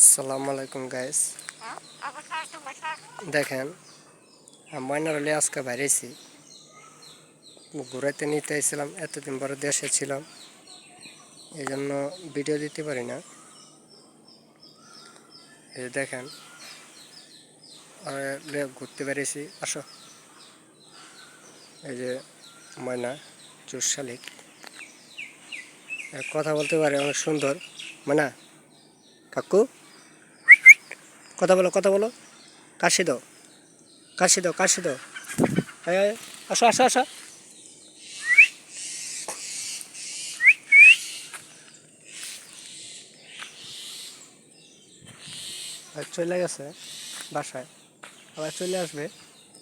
আসসালামু আলাইকুম গাইস। দেখেন ময়নার হলে আজকে বাইরেছি, ঘুরাইতে নিতে এসেছিলাম। এতদিন পরে দেশে ছিলাম, এই জন্য ভিডিও দিতে পারি না। এই দেখেন ঘুরতে বেরিয়েছি, আসো। এই যে ময়না চোর শালিক, কথা বলতে পারে, অনেক সুন্দর। ময়না কাকু, কথা বলো, কথা বলো। কাশি দাও, কাশি দাও, কাশি দাও। আসো, আসো, আসো। চলে গেছে বাসায়, আবার চলে আসবে।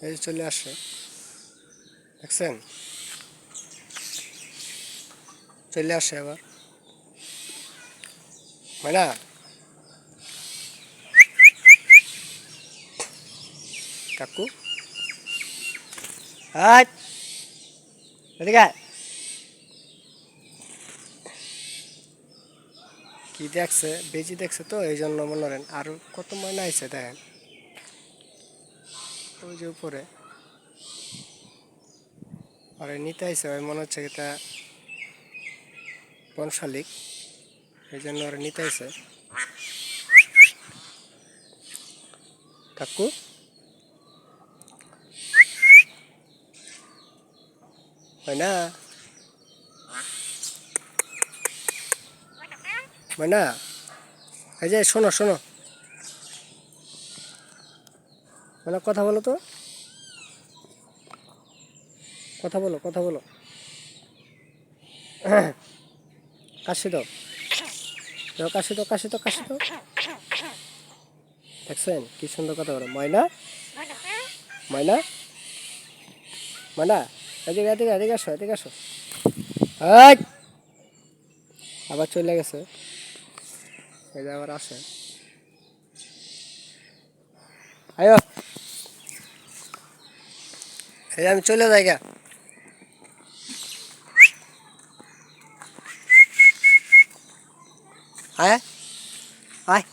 এই যে চলে আসে, দেখছেন, চলে আসে আবার। ময়না কাকু, আয় এদিকে আয়। কি দেখছে, বেজি দেখছে তো, এই জন্য মনে করেন। আরো কত ময়না আইছে দেখেন, ওই যে উপরে। আর নিতে আইছে, ওই মনে হচ্ছে এটা বন শালিক, এই জন্য ওরা নিতে আইছে। কাকু, ময়না, ময়না, এই যে শোনো, শোনো, মানে কথা বলো তো, কথা বলো, কথা বলো। কাশি দাও, দাও, কাশি দাও, কাশি দাও, কাশি দাও। দেখছেন কি সুন্দর কথা বলো। ময়না, ময়না, ময়না, এদিকে, এদিকে, এদিকে আসো, এদিকে আসো। এই আবার চলে গেছে, এই যে আবার আসে। আয়ো, এই যে আমি চলে যাই গা। আয়, আয়,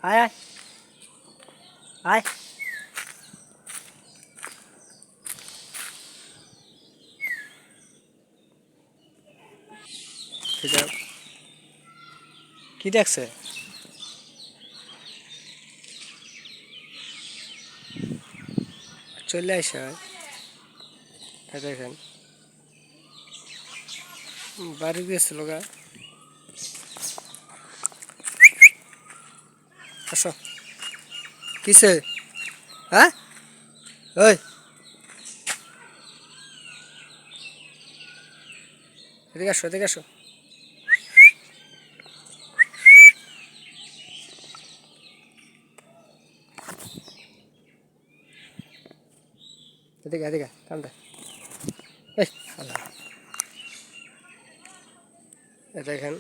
আয়, আয়, আয়। কি দেখছে, চলে আসে। দেখেন বাড়ি গিয়েছিল গা। আসো, কিসে? হ্যাঁ, ওই এদিকে আসো, এদিকে আসো। এদিকে, এদিকে কান্দে। এই আল্লাহ, দেখেন